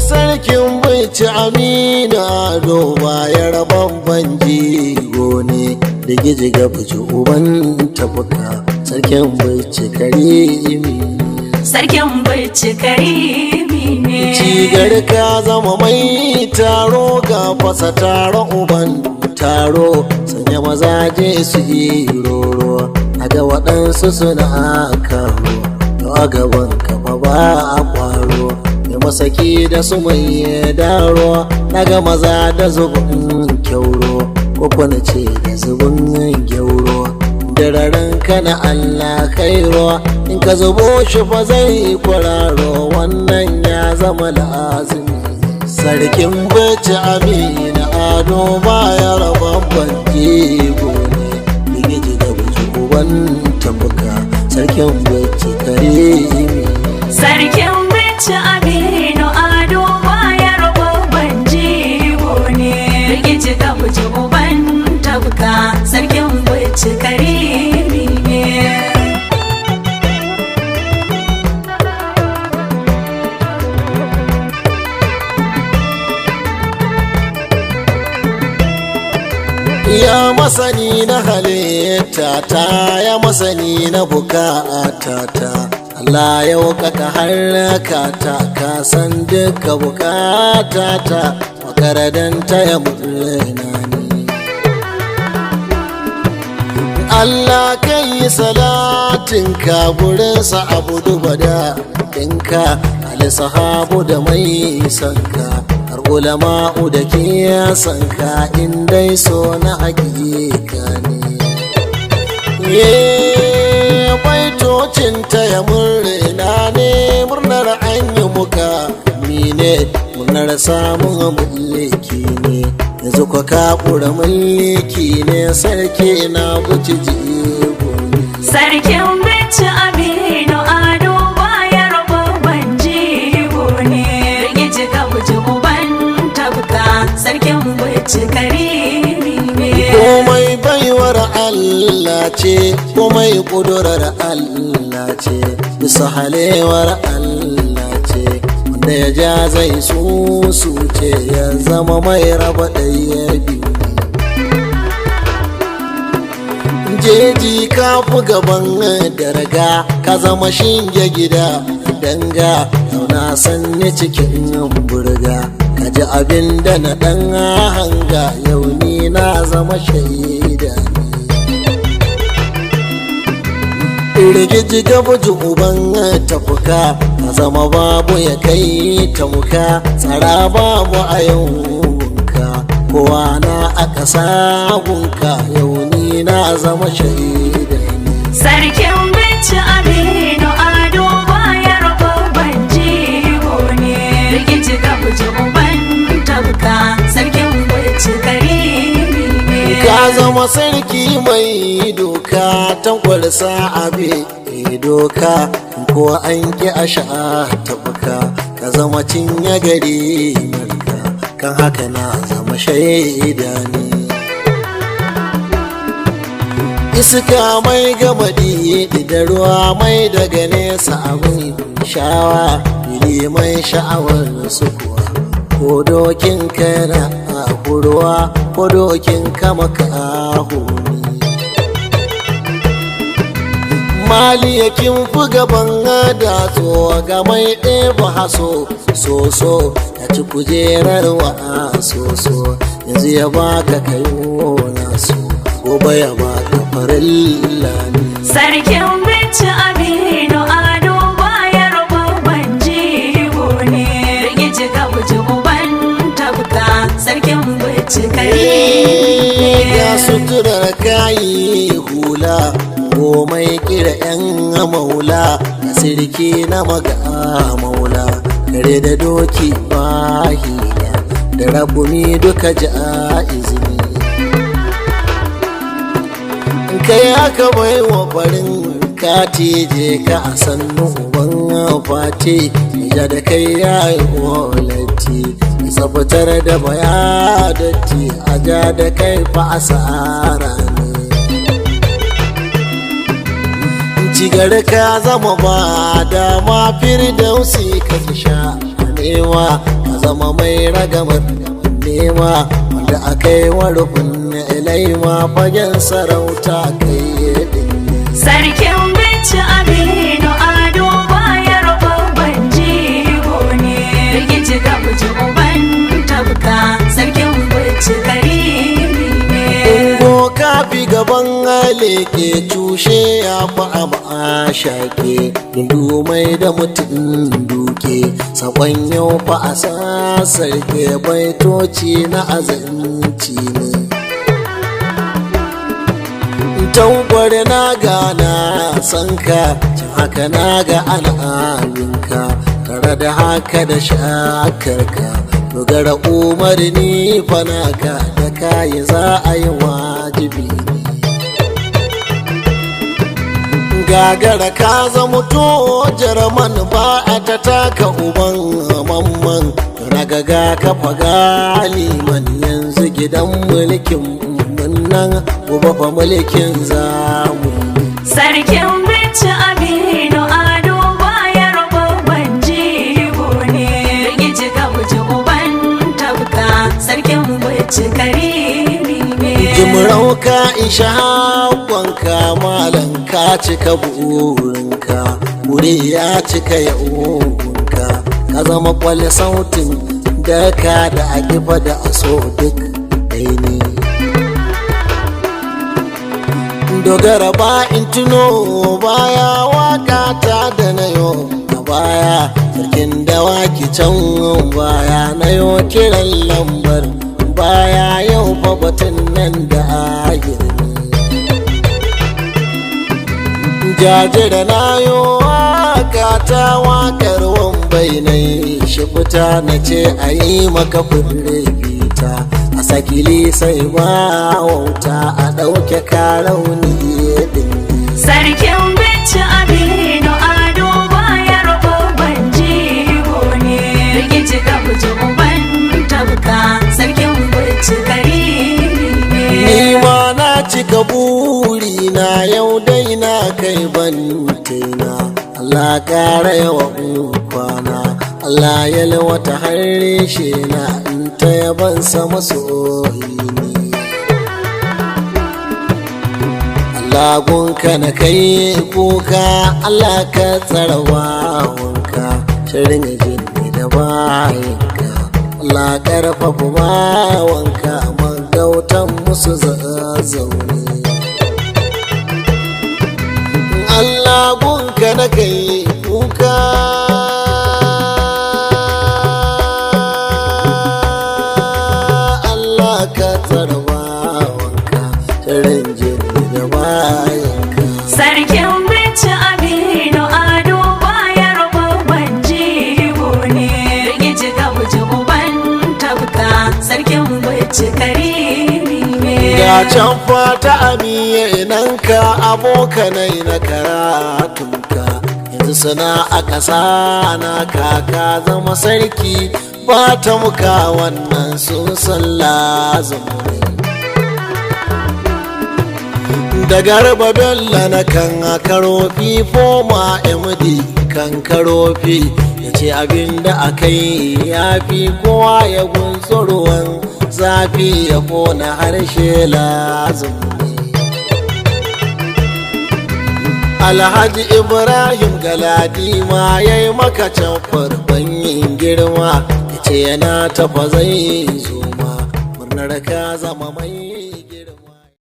sarkin bici amina ado bayar babban jigo ne da gijiga bici uban tafuka sarkin bici karimi sarkin bici karimi ne cigar ka zama mai taro ga fasa taro uban taro sanya mazaje su yi roro a ga waɗansu suna karo a gaban kafa ba a kwaro da masaki da su mai daro daga maza da zubin kyauro ko na ce da zubin gyauro da raran kana Allah kairo in ka zubo shi fa zai kwararo wannan ya zama lazimi sarkin bici amina ado baya rababban jego ne ligiji da bici uban tabuka sarkin bici karimi sarkin bici amina ado baya rababban jego ne ligiji da bici uban tabuka sarkin bici karimi ne ya masani na halitta ta ya masani na bukata ta Allah ya wuƙaƙa haraka ta ka san duka bukata ta makaradanta ya murna ni Allah kai salatin ka gurinsa abu dubada ɗinka alisahabu da mai sanka ulama'u da ke sanka in dai so na hakika ne baitocin ta ya murna ne murnar an yi muka mine murnar samun mulki ne yanzu kwa kakura mulki ne sarki na buci jigo sarkin bici aminu ado bayar babban jigo ne rigiji ka buci uban sarkin bici karimi ne komai baiwar Allah ce komai kudurar Allah ce bisa halewar Allah ce wanda ya ja zai su ce ya zama mai raba ɗaya biyu jeji ka fi gaban darga ka zama shinge gida danga zauna sanne cikin burga kaji abin da na ɗan hanga yau ni na zama shaida rigiji gabuji uban tafuka ka zama babu ya kai ta muka tsara babu a yawunka kowa na aka sagunka yau ni na zama shaida sarkin bici aminu ado bayar babban jigo ne rigiji gabuji uban sarkin bici karimi ne ka zama sarki mai doka tankwarsa abe doka ko an ki a sha tabuka ka zama cinye gari marka kan haka na zama shaida ne iska mai gamadi da ruwa mai daga nesa abin shawa fili mai sha'awar su kuwa ko dokin kana a kurwa ko dokin kama kahu mali yakin fi gaban da tsowa ga mai ɗeba haso soso ya ci kujerar wa soso yanzu ya baka kayo naso gobe ya baka farilla ne sarkin bici aminu ado bayar babban jigo ne rigiji ka buji uban tabuka sarkin bici karimi ya suturar kayi hula komai kira yan maula a sirki na maga maula kare da doki bahila da rabuni duka ja'izini kai aka bai wa farin kati je ka a sannu uban fati ja da kai ya yi walati sabatar da bayadati a ja da kai fa asara ne cigar ka zama ba dama firdausi ka sha nema ka zama mai ragamar nema wanda akai warfin ilaima fagen sarauta kai din sarkin bici Aminu Ado Bayero babban jigo ne rigici ka buji uban tabka sarkin bici karimi ne kafi gaban leke tushe ya fi a shake dundu mai da mutum duke sakon yau fa a sassarke baitoci na azanci ne taubar na gana sanka cin haka na ga al'aminka tare da haka da shakarka dogara umarni fanaka da kayi za a yi wajibi gagara ka zama to jarman ba a ta taka uban mamman ragaga ka faga liman yanzu gidan mulkin nan gobe fa mulkin zamu sarkin bici Aminu Ado Bayero babban jigo ne rigici ka buji uban tabka sarkin bici karimi ne jimrau ka isha haƙonka malan ka cika burinka wuri ya cika yawonka ka zama kwale sautin da ka da akifa da aso duk ɗai ne dogara ba in tuno baya waka ta da na yo a baya sarkin dawaki can baya na yo kiran lambar baya yau fa batun nan da ahir jajira na yo waka ta wakar wambai na yi shi fita na ce a yi maka fure fita a sakili sai ba wauta a ɗauke karauni din sarkin bici Aminu Ado Bayero babban jigo ne rigici ka buji uban tabka sarkin bici karimi ne ni ma na cika buri na yau dai na kai bantaina Allah ƙara yawan kwana Allah ya lawata harshe na in ta yabansa masoyi ne Allah gunka na kai kuka Allah ka tsarawa wanka shirin jinni da bayanka Allah ƙarfafa bawanka magautan musu zazzaune Allah gunka na kai kuka Allah ka tsarwa wanka shirin jini da bayanka sarkin bici Aminu Ado Bayero babban jigo ne rigici ka buji uban tabka sarkin bici karimi ne ga can fata aminan ka abokanai na karatunka yanzu suna a ƙasa na kaka zama sarki ba ta muka wannan sun san lazumu da garba bello na kan karofi foma md kan karofi ya ce abinda aka yi ya fi kowa ya gunso ruwan zafi ya kona harshe lazumi Alhaji Ibrahim Galadima ya yi maka can farban yin girma ya ce yana tafa zai zo ma murnar ka zama mai